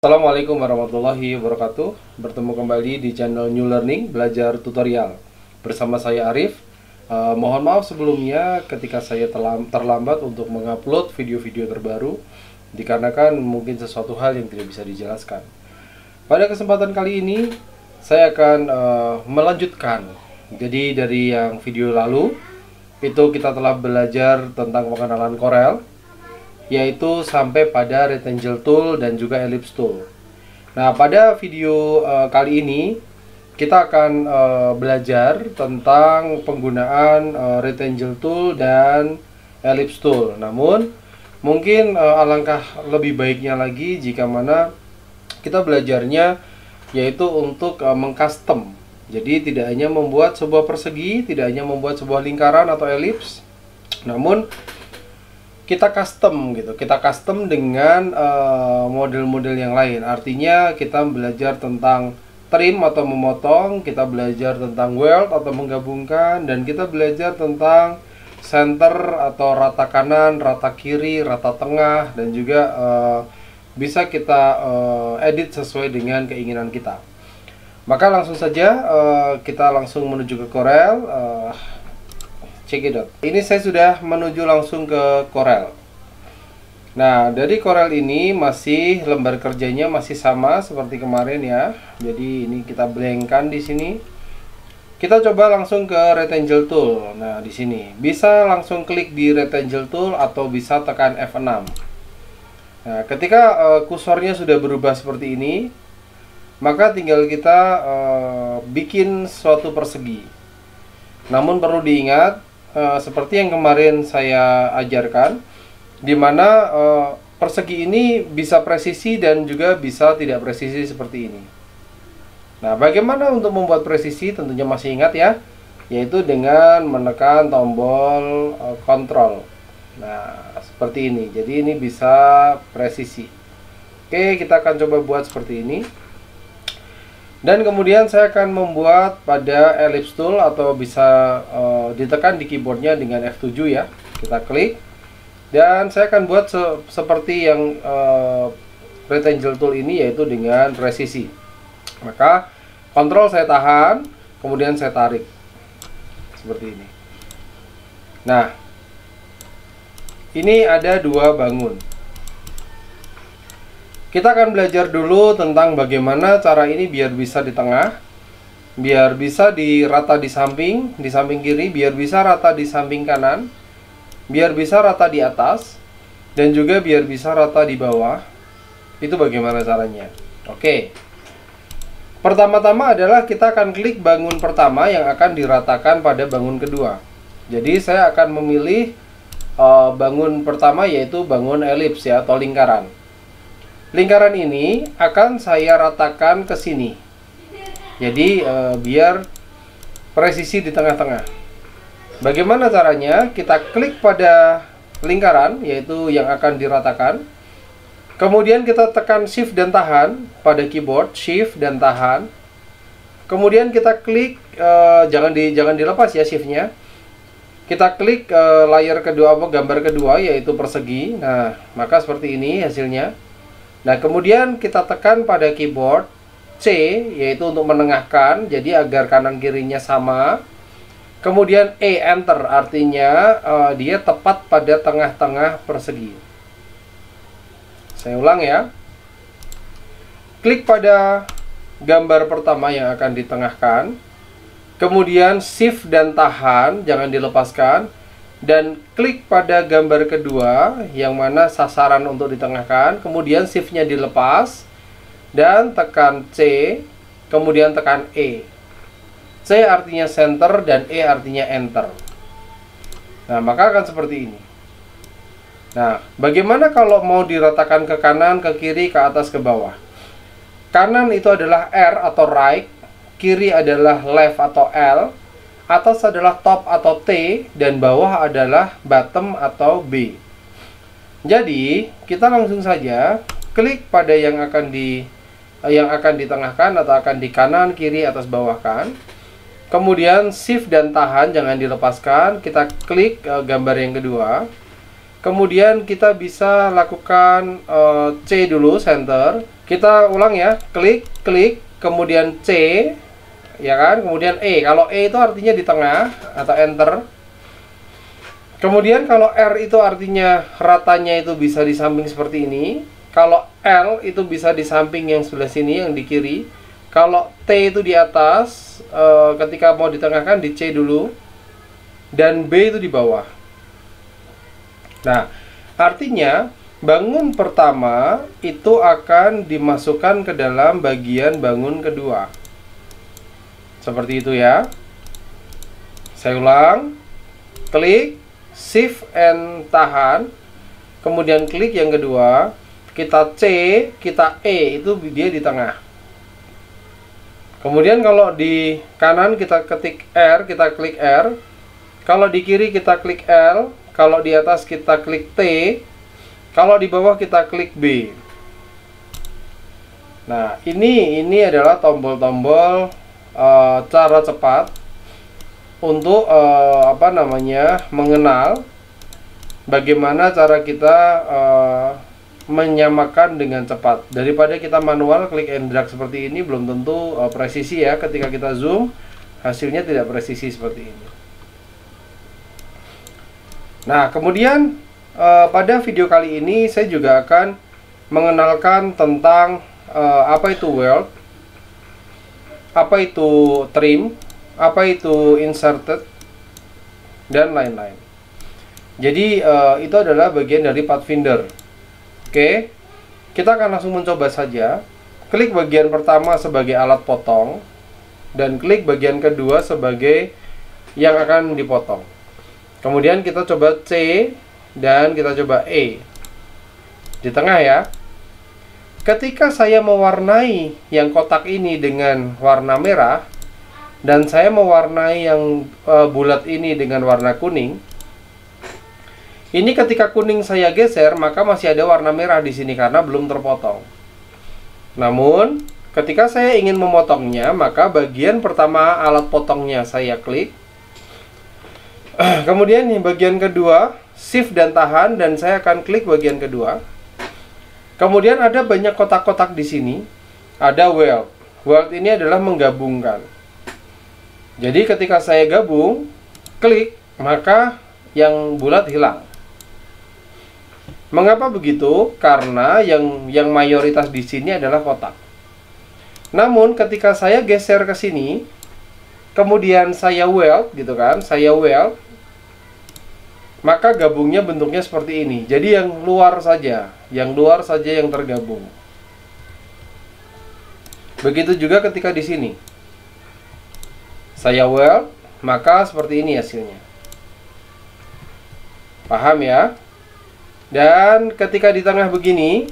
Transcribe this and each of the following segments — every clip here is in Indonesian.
Assalamualaikum warahmatullahi wabarakatuh. Bertemu kembali di channel New Learning Belajar Tutorial bersama saya Arif. Mohon maaf sebelumnya ketika saya terlambat untuk mengupload video-video terbaru dikarenakan mungkin sesuatu hal yang tidak bisa dijelaskan. Pada kesempatan kali ini saya akan melanjutkan. Jadi dari yang video lalu itu kita telah belajar tentang pengenalan Corel, yaitu sampai pada rectangle tool dan juga ellipse tool. Nah, pada video kali ini kita akan belajar tentang penggunaan rectangle tool dan ellipse tool. Namun mungkin alangkah lebih baiknya lagi jika mana kita belajarnya yaitu untuk mengcustom. Jadi tidak hanya membuat sebuah persegi, tidak hanya membuat sebuah lingkaran atau ellipse, namun kita custom gitu. Kita custom dengan model-model yang lain. Artinya kita belajar tentang trim atau memotong, kita belajar tentang weld atau menggabungkan, dan kita belajar tentang center atau rata kanan, rata kiri, rata tengah, dan juga bisa kita edit sesuai dengan keinginan kita. Maka langsung saja kita langsung menuju ke Corel. Cekidot. Ini saya sudah menuju langsung ke Corel. Nah, dari Corel ini masih lembar kerjanya masih sama seperti kemarin ya. Jadi ini kita blankkan di sini. Kita coba langsung ke rectangle tool. Nah, di sini bisa langsung klik di rectangle tool atau bisa tekan F6. Nah, ketika kursornya sudah berubah seperti ini, maka tinggal kita bikin suatu persegi. Namun perlu diingat, seperti yang kemarin saya ajarkan, di mana persegi ini bisa presisi dan juga bisa tidak presisi seperti ini. Nah, bagaimana untuk membuat presisi? Tentunya masih ingat ya, yaitu dengan menekan tombol Ctrl. Nah, seperti ini. Jadi ini bisa presisi. Oke, kita akan coba buat seperti ini. Dan kemudian saya akan membuat pada ellipse tool atau bisa ditekan di keyboardnya dengan F7 ya. Kita klik. Dan saya akan buat seperti yang rectangle tool ini, yaitu dengan presisi. Maka kontrol saya tahan, kemudian saya tarik. Seperti ini. Nah, ini ada dua bangun. Kita akan belajar dulu tentang bagaimana cara ini biar bisa di tengah, biar bisa rata di samping kiri, biar bisa rata di samping kanan, biar bisa rata di atas, dan juga biar bisa rata di bawah. Itu bagaimana caranya. Oke. Pertama-tama adalah kita akan klik bangun pertama yang akan diratakan pada bangun kedua. Jadi saya akan memilih bangun pertama, yaitu bangun ellipse ya, atau lingkaran. Lingkaran ini akan saya ratakan ke sini. Jadi biar presisi di tengah-tengah. Bagaimana caranya? Kita klik pada lingkaran, yaitu yang akan diratakan. Kemudian kita tekan Shift dan tahan pada keyboard, Shift dan tahan. Kemudian kita klik, jangan dilepas ya Shift-nya. Kita klik layar kedua, gambar kedua, yaitu persegi. Nah, maka seperti ini hasilnya. Nah, kemudian kita tekan pada keyboard C, yaitu untuk menengahkan, jadi agar kanan kirinya sama. Kemudian E, enter, artinya dia tepat pada tengah-tengah persegi. Saya ulang ya. Klik pada gambar pertama yang akan ditengahkan. Kemudian Shift dan tahan, jangan dilepaskan. Dan klik pada gambar kedua yang mana sasaran untuk ditengahkan. Kemudian shift-nya dilepas dan tekan C, kemudian tekan E. C artinya center dan E artinya enter. Nah, maka akan seperti ini. Nah, bagaimana kalau mau diratakan ke kanan, ke kiri, ke atas, ke bawah? Kanan itu adalah R atau right, kiri adalah left atau L, atas adalah top atau T, dan bawah adalah bottom atau B. Jadi kita langsung saja klik pada yang akan ditengahkan atau akan di kanan, kiri, atas, bawah kan. Kemudian Shift dan tahan, jangan dilepaskan. Kita klik gambar yang kedua. Kemudian kita bisa lakukan C dulu, center. Kita ulang ya, klik, klik, kemudian C, ya kan, kemudian E. Kalau E itu artinya di tengah atau enter. Kemudian kalau R itu artinya ratanya itu bisa di samping seperti ini. Kalau L itu bisa di samping yang sebelah sini, yang di kiri. Kalau T itu di atas, ketika mau ditengahkan di C dulu. Dan B itu di bawah. Nah, artinya bangun pertama itu akan dimasukkan ke dalam bagian bangun kedua. Seperti itu ya. Saya ulang. Klik, shift and tahan. Kemudian klik yang kedua. Kita C, kita E, itu dia di tengah. Kemudian kalau di kanan kita ketik R, kita klik R. Kalau di kiri kita klik L. Kalau di atas kita klik T. Kalau di bawah kita klik B. Nah, ini adalah tombol-tombol cara cepat untuk mengenal bagaimana cara kita menyamakan dengan cepat. Daripada kita manual klik and drag seperti ini, belum tentu presisi ya. Ketika kita zoom, hasilnya tidak presisi seperti ini. Nah, kemudian pada video kali ini saya juga akan mengenalkan tentang apa itu weld, apa itu trim, apa itu inserted, dan lain-lain. Jadi itu adalah bagian dari Pathfinder. Oke, kita akan langsung mencoba saja. Klik bagian pertama sebagai alat potong, dan klik bagian kedua sebagai yang akan dipotong. Kemudian kita coba C, dan kita coba E. Di tengah ya. Ketika saya mewarnai yang kotak ini dengan warna merah, dan saya mewarnai yang bulat ini dengan warna kuning, ini ketika kuning saya geser, maka masih ada warna merah di sini karena belum terpotong. Namun, ketika saya ingin memotongnya, maka bagian pertama alat potongnya saya klik. Kemudian di bagian kedua, shift dan tahan, dan saya akan klik bagian kedua. Kemudian ada banyak kotak-kotak di sini. Ada weld. Weld ini adalah menggabungkan. Jadi ketika saya gabung, klik, maka yang bulat hilang. Mengapa begitu? Karena yang mayoritas di sini adalah kotak. Namun ketika saya geser ke sini, kemudian saya weld, gitu kan? Saya weld, maka gabungnya bentuknya seperti ini. Jadi yang luar saja yang tergabung. Begitu juga ketika di sini. Saya weld, maka seperti ini hasilnya. Paham ya? Dan ketika di tengah begini,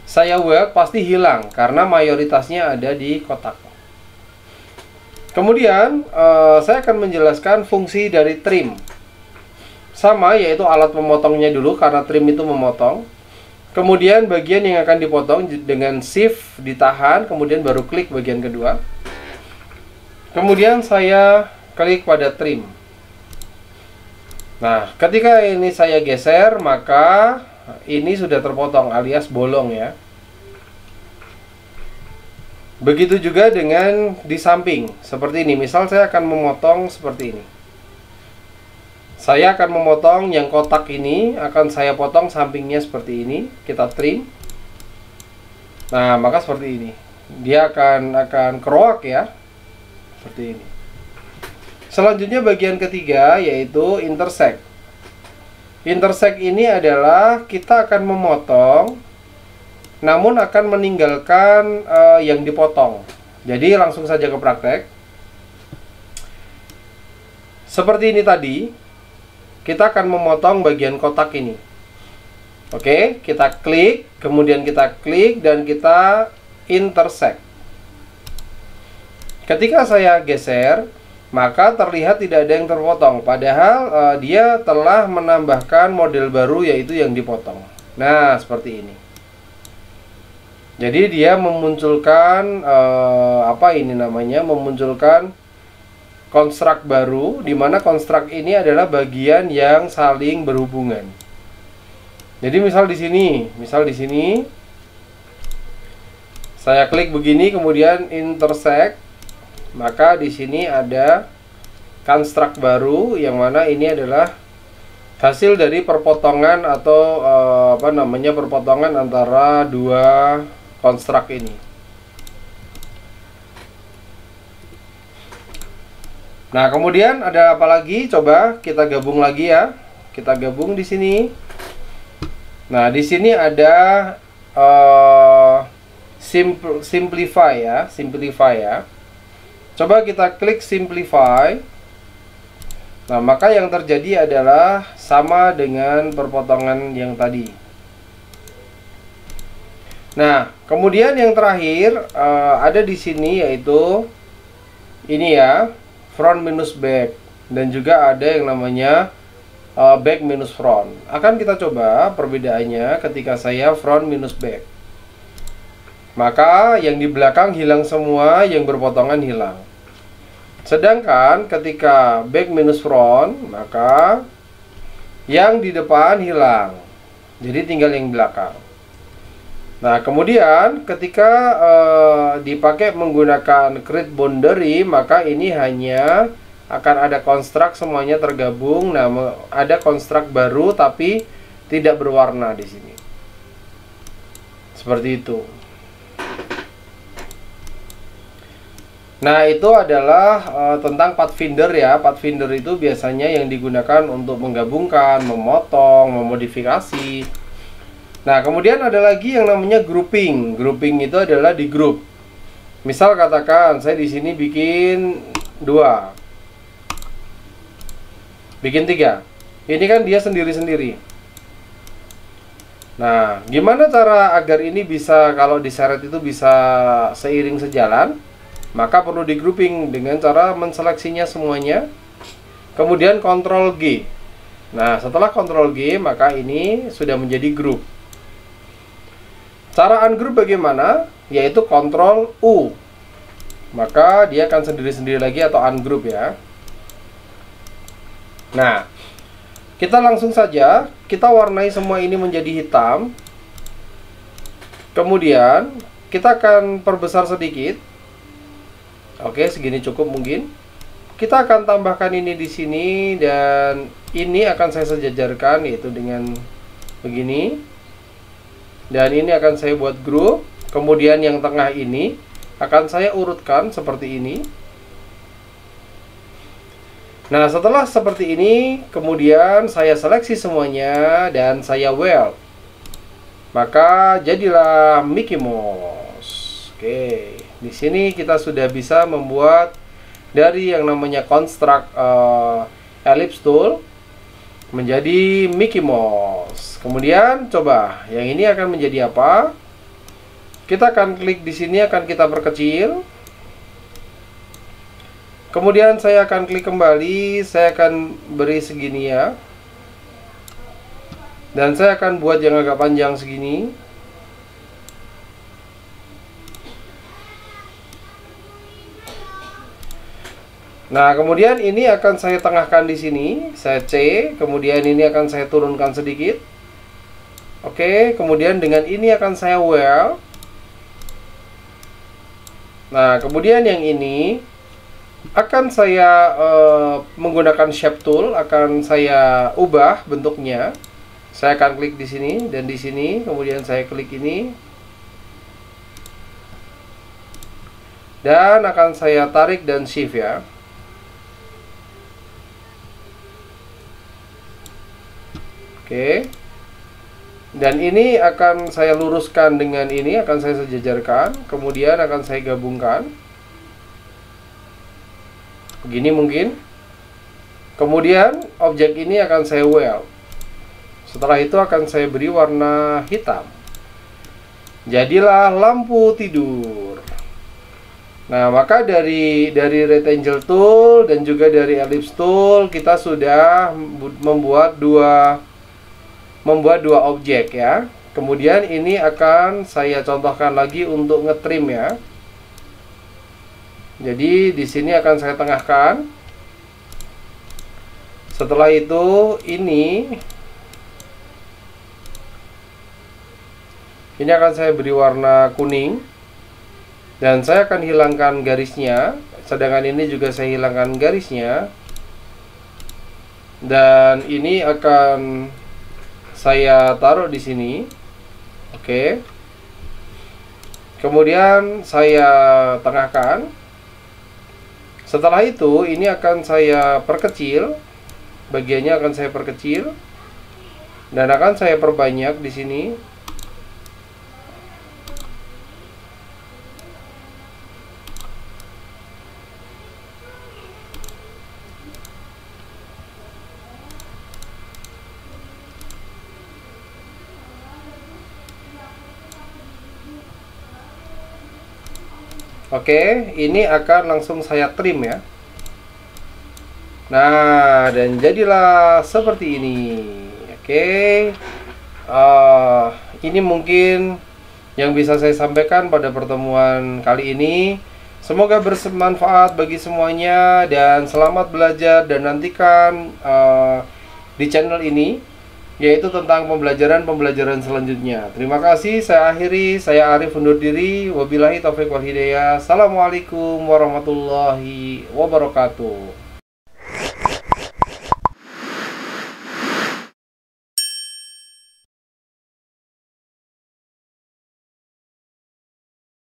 saya weld pasti hilang karena mayoritasnya ada di kotak. Kemudian saya akan menjelaskan fungsi dari trim. Sama, yaitu alat memotongnya dulu karena trim itu memotong. Kemudian bagian yang akan dipotong dengan shift ditahan, kemudian baru klik bagian kedua. Kemudian saya klik pada trim. Nah, ketika ini saya geser, maka ini sudah terpotong alias bolong ya. Begitu juga dengan di samping, seperti ini. Misal saya akan memotong seperti ini. Saya akan memotong yang kotak ini, akan saya potong sampingnya seperti ini. Kita trim. Nah, maka seperti ini. Dia akan keroak ya. Seperti ini. Selanjutnya bagian ketiga yaitu intersect. Intersect ini adalah kita akan memotong, namun akan meninggalkan yang dipotong. Jadi langsung saja ke praktek. Seperti ini tadi, kita akan memotong bagian kotak ini. Oke, kita klik, kemudian kita klik dan kita intersect. Ketika saya geser, maka terlihat tidak ada yang terpotong. Padahal dia telah menambahkan model baru yaitu yang dipotong. Nah, seperti ini. Jadi dia memunculkan memunculkan konstruk baru, di mana konstruk ini adalah bagian yang saling berhubungan. Jadi misal di sini, Saya klik begini, kemudian intersect. Maka di sini ada construct baru, yang mana ini adalah hasil dari perpotongan atau perpotongan antara dua construct ini. Nah, kemudian ada apa lagi? Coba kita gabung lagi ya. Kita gabung di sini. Nah, di sini ada simplify ya. Coba kita klik simplify. Nah, maka yang terjadi adalah sama dengan perpotongan yang tadi. Nah, kemudian yang terakhir ada di sini, yaitu ini ya, front minus back, dan juga ada yang namanya back minus front. Akan kita coba perbedaannya ketika saya front minus back. Maka yang di belakang hilang semua, yang berpotongan hilang. Sedangkan ketika back minus front, maka yang di depan hilang. Jadi tinggal yang belakang. Nah, kemudian ketika dipakai menggunakan create boundary, maka ini hanya akan ada construct semuanya tergabung. Nah, ada construct baru tapi tidak berwarna di sini. Seperti itu. Nah, itu adalah tentang Pathfinder ya. Pathfinder itu biasanya yang digunakan untuk menggabungkan, memotong, memodifikasi. Nah, kemudian ada lagi yang namanya grouping. Grouping itu adalah di grup. Misal katakan saya di sini bikin 2. Bikin 3. Ini kan dia sendiri-sendiri. Nah, gimana cara agar ini bisa, kalau diseret itu bisa seiring sejalan? Maka perlu di grouping dengan cara menseleksinya semuanya. Kemudian Ctrl G. Nah, setelah Ctrl G, maka ini sudah menjadi grup. Cara ungroup bagaimana? Yaitu Ctrl U. Maka dia akan sendiri-sendiri lagi atau ungroup ya. Nah, kita langsung saja, kita warnai semua ini menjadi hitam. Kemudian kita akan perbesar sedikit. Oke, segini cukup mungkin. Kita akan tambahkan ini di sini, dan ini akan saya sejajarkan yaitu dengan begini. Dan ini akan saya buat grup. Kemudian yang tengah ini akan saya urutkan seperti ini. Nah, setelah seperti ini, kemudian saya seleksi semuanya dan saya weld. Maka jadilah Mickey Mouse. Oke. Di sini kita sudah bisa membuat dari yang namanya construct ellipse tool menjadi Mickey Mouse. Kemudian coba yang ini akan menjadi apa? Kita akan klik di sini, akan kita perkecil. Kemudian saya akan klik kembali, saya akan beri segini ya. Dan saya akan buat yang agak panjang segini. Nah, kemudian ini akan saya tengahkan di sini, saya C, kemudian ini akan saya turunkan sedikit. Oke, kemudian dengan ini akan saya weld. Nah, kemudian yang ini akan saya menggunakan shape tool, akan saya ubah bentuknya. Saya akan klik di sini dan di sini, kemudian saya klik ini. Dan akan saya tarik dan shift ya. Oke. Dan ini akan saya luruskan dengan ini, akan saya sejajarkan, kemudian akan saya gabungkan. Begini mungkin. Kemudian objek ini akan saya weld. Setelah itu akan saya beri warna hitam. Jadilah lampu tidur. Nah, maka dari rectangle tool dan juga dari ellipse tool kita sudah membuat dua objek ya. Kemudian ini akan saya contohkan lagi untuk ngetrim ya. Jadi di sini akan saya tengahkan. Setelah itu ini akan saya beri warna kuning. Dan saya akan hilangkan garisnya, sedangkan ini juga saya hilangkan garisnya. Dan ini akan saya taruh di sini. Oke. Kemudian saya tengahkan. Setelah itu ini akan saya perkecil. Bagiannya akan saya perkecil dan akan saya perbanyak di sini. Oke, ini akan langsung saya trim ya. Nah, dan jadilah seperti ini. Oke, ini mungkin yang bisa saya sampaikan pada pertemuan kali ini. Semoga bermanfaat bagi semuanya dan selamat belajar, dan nantikan di channel ini yaitu tentang pembelajaran selanjutnya. Terima kasih, saya akhiri, saya Arif undur diri. Wabillahi taufiq wal hidayah. Assalamualaikum warahmatullahi wabarakatuh.